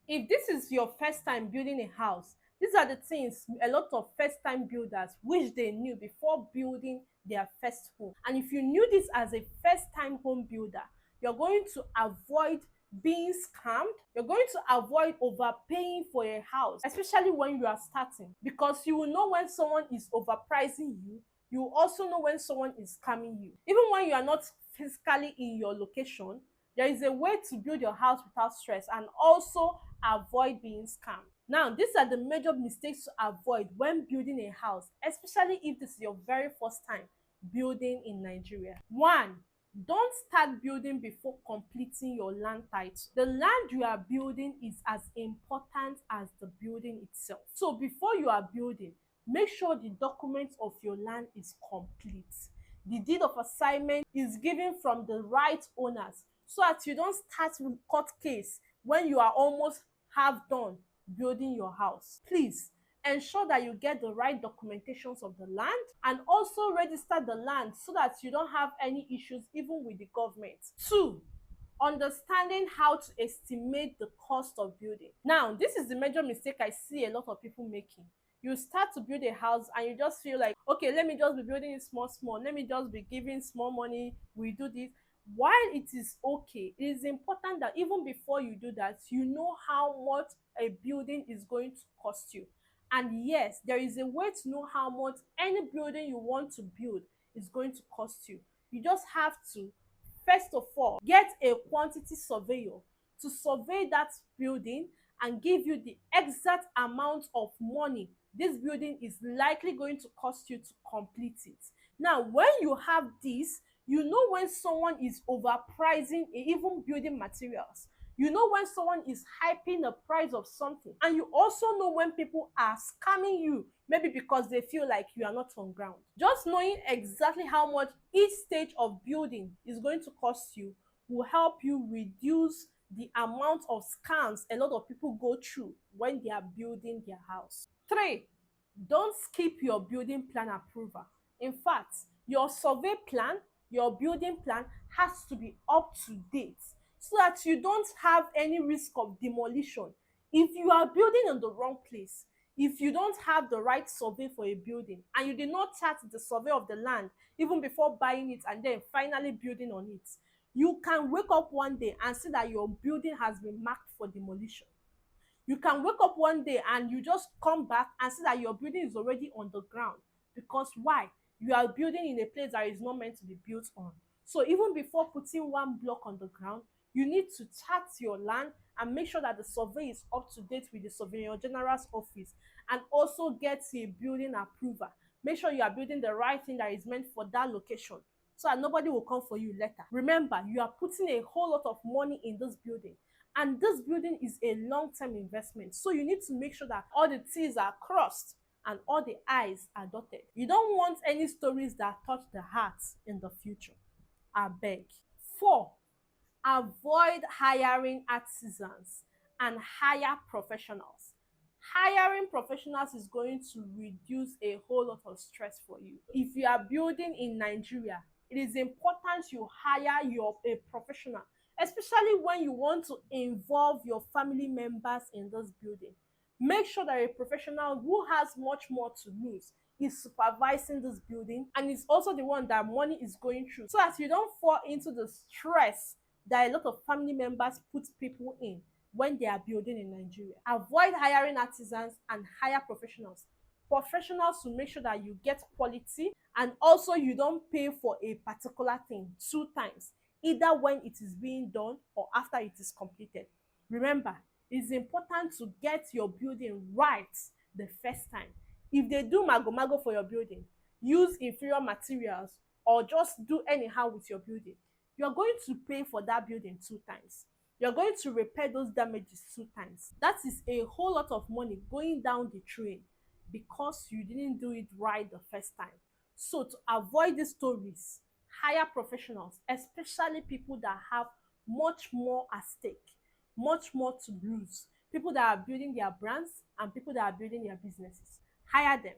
If this is your first time building a house, these are the things a lot of first time builders wish they knew before building their first home. And if you knew this as a first time home builder, you're going to avoid being scammed. You're going to avoid overpaying for a house, especially when you are starting, because you will know when someone is overpricing you. You will also know when someone is scamming you. Even when you are not physically in your location, there is a way to build your house without stress and also avoid being scammed. Now, these are the major mistakes to avoid when building a house, especially if this is your very first time building in Nigeria. One, don't start building before completing your land title. The land you are building is as important as the building itself. So before you are building, make sure the documents of your land is complete. The deed of assignment is given from the right owners, so that you don't start with court case when you are almost half done building your house. Please ensure that you get the right documentations of the land and also register the land so that you don't have any issues even with the government. Two, understanding how to estimate the cost of building. Now, this is the major mistake I see a lot of people making. You start to build a house and you just feel like, okay, let me just be building it small small, let me just be giving small money, we do this. While it is okay, it is important that even before you do that, you know how much a building is going to cost you. And yes, there is a way to know how much any building you want to build is going to cost you. You just have to, first of all, get a quantity surveyor to survey that building and give you the exact amount of money this building is likely going to cost you to complete it. Now, when you have this, you know when someone is overpricing even building materials. You know when someone is hyping the price of something, and you also know when people are scamming you, maybe because they feel like you are not on ground. Just knowing exactly how much each stage of building is going to cost you will help you reduce the amount of scams a lot of people go through when they are building their house. Three, don't skip your building plan approval. In fact, your survey plan, your building plan has to be up to date so that you don't have any risk of demolition. If you are building in the wrong place, if you don't have the right survey for a building and you did not chart the survey of the land even before buying it and then finally building on it, you can wake up one day and see that your building has been marked for demolition. You can wake up one day and you just come back and see that your building is already on the ground. Because why? You are building in a place that is not meant to be built on. So even before putting one block on the ground, you need to chart your land and make sure that the survey is up to date with the Surveyor General's office, and also get a building approval. Make sure you are building the right thing that is meant for that location, so that nobody will come for you later. Remember, you are putting a whole lot of money in this building, and this building is a long-term investment. So you need to make sure that all the T's are crossed and all the I's are dotted. You don't want any stories that touch the heart in the future. Abeg. Four, avoid hiring artisans and hire professionals. Hiring professionals is going to reduce a whole lot of stress for you. If you are building in Nigeria, it is important you hire a professional, especially when you want to involve your family members in this building. Make sure that a professional who has much more to lose is supervising this building and is also the one that money is going through, so that you don't fall into the stress that a lot of family members put people in when they are building in Nigeria. Avoid hiring artisans and hire professionals. Professionals to make sure that you get quality, and also you don't pay for a particular thing two times, either when it is being done or after it is completed. Remember, it's important to get your building right the first time. If they do mago mago for your building, use inferior materials, or just do anyhow with your building, you're going to pay for that building two times. You're going to repair those damages two times. That is a whole lot of money going down the drain because you didn't do it right the first time. So to avoid these stories, hire professionals, especially people that have much more at stake, much more to lose. People that are building their brands and people that are building their businesses. Hire them.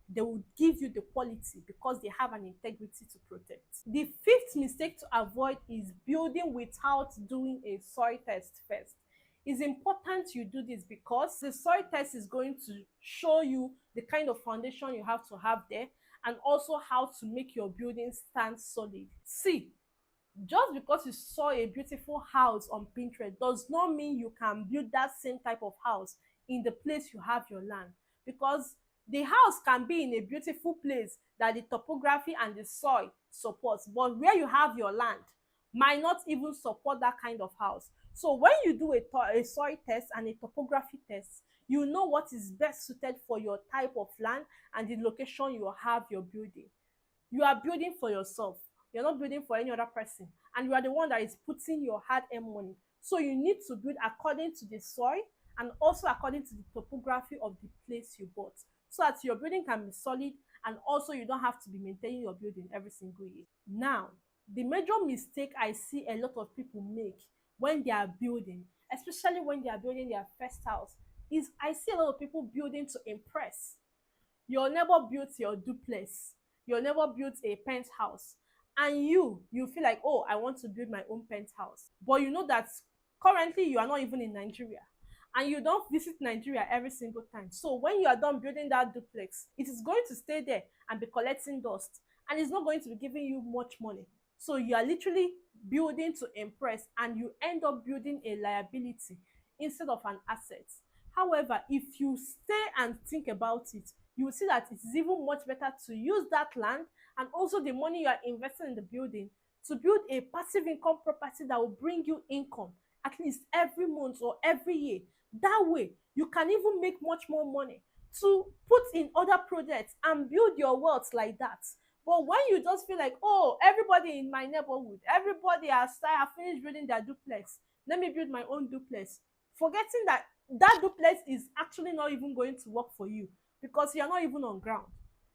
They will give you the quality because they have an integrity to protect. The fifth mistake to avoid is building without doing a soil test first. It's important you do this because the soil test is going to show you the kind of foundation you have to have there, and also how to make your building stand solid. See, just because you saw a beautiful house on Pinterest does not mean you can build that same type of house in the place you have your land, because the house can be in a beautiful place that the topography and the soil supports, but where you have your land might not even support that kind of house. So when you do a soil test and a topography test, you know what is best suited for your type of land and the location you have your building. You are building for yourself. You're not building for any other person, and you are the one that is putting your hard-earned money. So you need to build according to the soil and also according to the topography of the place you bought, so that your building can be solid, and also you don't have to be maintaining your building every single year. Now, the major mistake I see a lot of people make when they are building, especially when they are building their first house, is I see a lot of people building to impress. Your neighbor built your duplex, your neighbor built a penthouse, and you feel like, oh, I want to build my own penthouse, but you know that currently you are not even in Nigeria, and you don't visit Nigeria every single time. So when you are done building that duplex, it is going to stay there and be collecting dust, and it's not going to be giving you much money. So you are literally building to impress, and you end up building a liability instead of an asset. However, if you stay and think about it, you will see that it is even much better to use that land and also the money you are investing in the building to build a passive income property that will bring you income at least every month or every year. That way, you can even make much more money to put in other projects and build your wealth like that. But when you just feel like, oh, everybody in my neighborhood, everybody has finished building their duplex, let me build my own duplex, forgetting that that duplex is actually not even going to work for you, because you're not even on ground.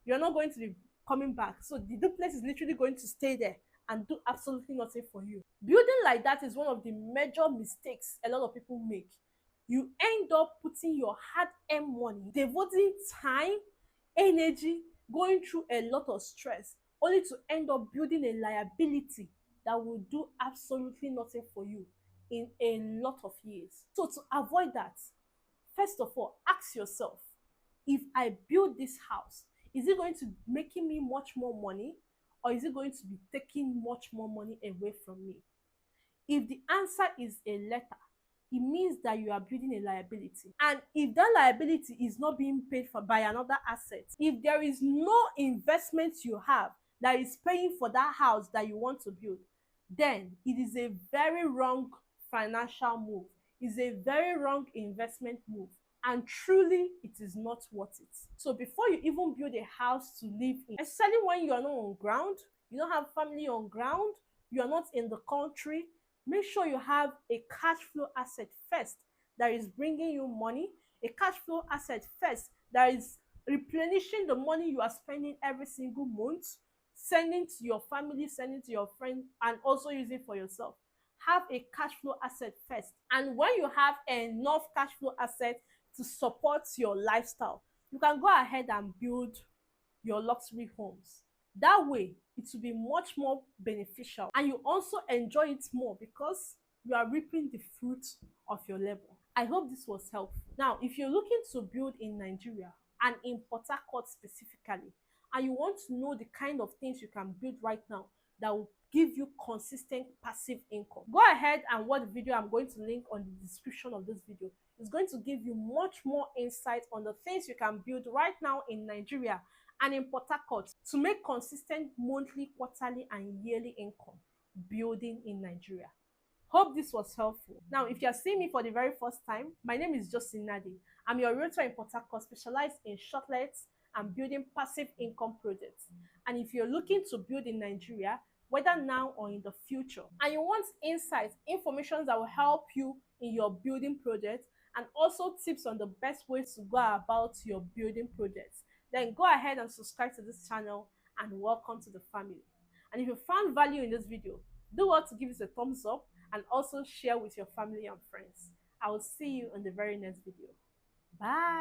You're not going to be coming back. So the duplex is literally going to stay there and do absolutely nothing for you. Building like that is one of the major mistakes a lot of people make. You end up putting your hard-earned money, devoting time, energy, going through a lot of stress, only to end up building a liability that will do absolutely nothing for you in a lot of years. So to avoid that, first of all, ask yourself, if I build this house, is it going to be making me much more money, or is it going to be taking much more money away from me? If the answer is a letter, it means that you are building a liability. And if that liability is not being paid for by another asset, if there is no investment you have that is paying for that house that you want to build, then it is a very wrong financial move. It's a very wrong investment move. And truly, it is not worth it. So before you even build a house to live in, especially when you are not on ground, you don't have family on ground, you are not in the country, make sure you have a cash flow asset first that is bringing you money, a cash flow asset first that is replenishing the money you are spending every single month, sending to your family, sending to your friends, and also using for yourself. Have a cash flow asset first. And when you have enough cash flow asset to support your lifestyle, you can go ahead and build your luxury homes. That way, it will be much more beneficial, and you also enjoy it more because you are reaping the fruit of your labor. I hope this was helpful. Now, if you're looking to build in Nigeria and in Port Harcourt specifically, and you want to know the kind of things you can build right now that will give you consistent passive income, go ahead and watch the video I'm going to link on the description of this video. It's going to give you much more insight on the things you can build right now in Nigeria and in Port Harcourt to make consistent monthly, quarterly, and yearly income building in Nigeria. Hope this was helpful. Now, if you're seeing me for the very first time, my name is Josie Nadi. I'm your realtor in Port Harcourt, specialized in shortlets and building passive income projects. And if you're looking to build in Nigeria, whether now or in the future, and you want insights, information that will help you in your building project, and also tips on the best ways to go about your building projects, then go ahead and subscribe to this channel, and welcome to the family. And if you found value in this video, do well to give us a thumbs up and also share with your family and friends. I will see you in the very next video. Bye.